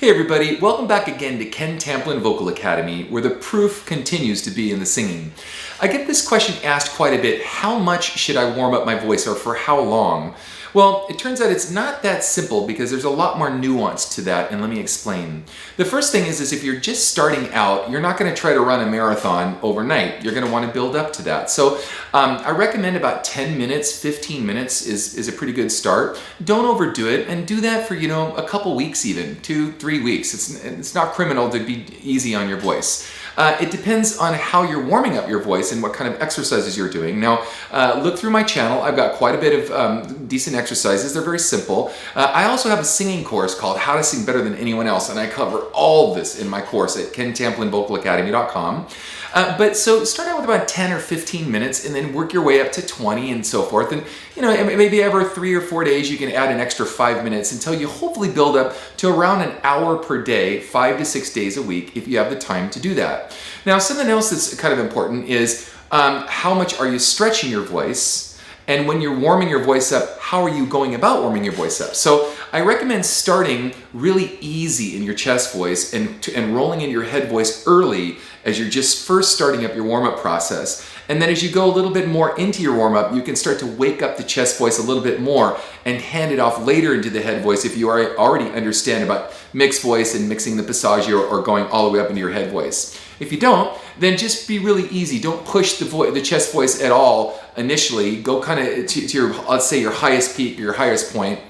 Hey everybody, welcome back again to KenTamplin Vocal Academy, where the proof continues to be in the singing. I get this question asked quite a bit: how much should I warm up my voice, or for how long? Well, it turns out it's not that simple because there's a lot more nuance to that, and let me explain. The first thing is if you're just starting out, you're not going to try to run a marathon overnight. You're going to want to build up to that. So I recommend about 10 minutes, 15 minutes is a pretty good start. Don't overdo it, and do that for, a couple weeks even, 2-3 weeks. It's not criminal to be easy on your voice. It depends on how you're warming up your voice and what kind of exercises you're doing. Now, look through my channel. I've got quite a bit of decent exercises. They're very simple. I also have a singing course called How to Sing Better Than Anyone Else, and I cover all this in my course at KenTamplinVocalAcademy.com. But so start out with about 10 or 15 minutes and then work your way up to 20 and so forth. And maybe every 3 or 4 days you can add an extra 5 minutes until you hopefully build up to around an hour per day, 5 to 6 days a week, if you have the time to do that. Now, something else that's kind of important is how much are you stretching your voice? And when you're warming your voice up, how are you going about warming your voice up? So I recommend starting really easy in your chest voice and rolling into your head voice early as you're just first starting up your warm-up process. And then as you go a little bit more into your warm-up, you can start to wake up the chest voice a little bit more and hand it off later into the head voice if you already understand about mixed voice and mixing the passaggio or going all the way up into your head voice. If you don't, then just be really easy. Don't push the chest voice at all initially. Go kind of to your, let's say, your highest peak, your highest point,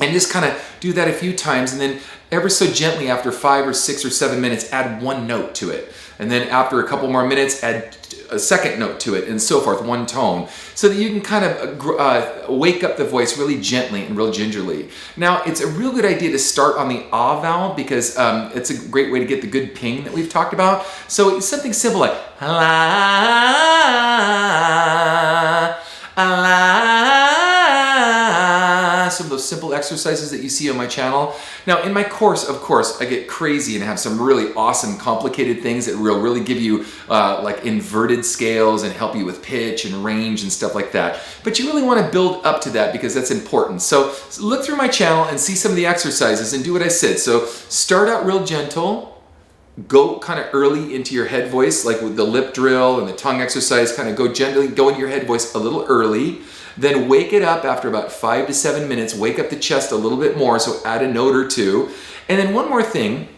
and just kind of do that a few times, and then ever so gently after 5 or 6 or 7 minutes, add one note to it. And then after a couple more minutes, add a second note to it, and so forth, one tone, so that you can kind of wake up the voice really gently and real gingerly. Now, it's a real good idea to start on the ah vowel because it's a great way to get the good ping that we've talked about. So it's something simple like ah, some of those simple exercises that you see on my channel. Now, in my course, of course, I get crazy and have some really awesome, complicated things that will really give you like inverted scales and help you with pitch and range and stuff like that. But you really want to build up to that because that's important. So look through my channel and see some of the exercises and do what I said. So start out real gentle. Go kind of early into your head voice, like with the lip drill and the tongue exercise, kind of go gently, go into your head voice a little early. Then wake it up after about 5 to 7 minutes, wake up the chest a little bit more, so add a note or two. And then one more thing,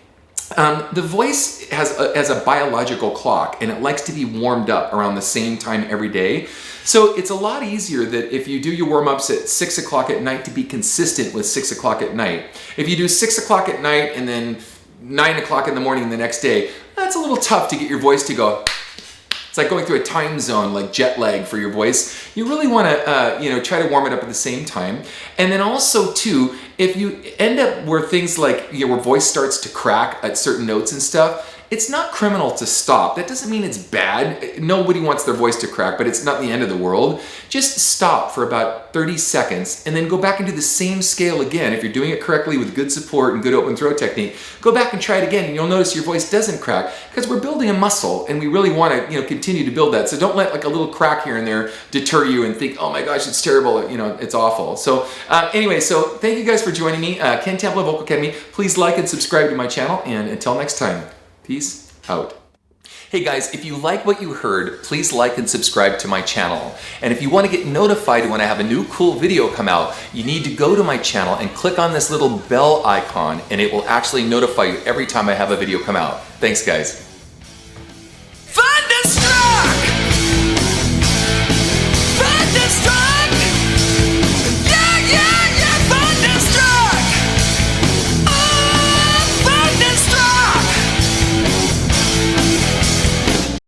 the voice has a biological clock, and it likes to be warmed up around the same time every day. So it's a lot easier that if you do your warm-ups at 6 o'clock at night to be consistent with 6 o'clock at night. If you do 6 o'clock at night and then 9 o'clock in the morning the next day, that's a little tough to get your voice to go. It's like going through a time zone, like jet lag for your voice. You really want to, try to warm it up at the same time. And then also, too, if you end up where things like your voice starts to crack at certain notes and stuff, it's not criminal to stop. That doesn't mean it's bad. Nobody wants their voice to crack, but it's not the end of the world. Just stop for about 30 seconds and then go back and do the same scale again. If you're doing it correctly with good support and good open throat technique, go back and try it again, and you'll notice your voice doesn't crack because we're building a muscle and we really want to, continue to build that. So don't let like a little crack here and there deter you and think, oh my gosh, it's terrible, it's awful. So anyway, so thank you guys for joining me. KenTamplin Vocal Academy. Please like and subscribe to my channel, and until next time, peace out. Hey guys, if you like what you heard, please like and subscribe to my channel. And if you want to get notified when I have a new cool video come out, you need to go to my channel and click on this little bell icon, and it will actually notify you every time I have a video come out. Thanks guys.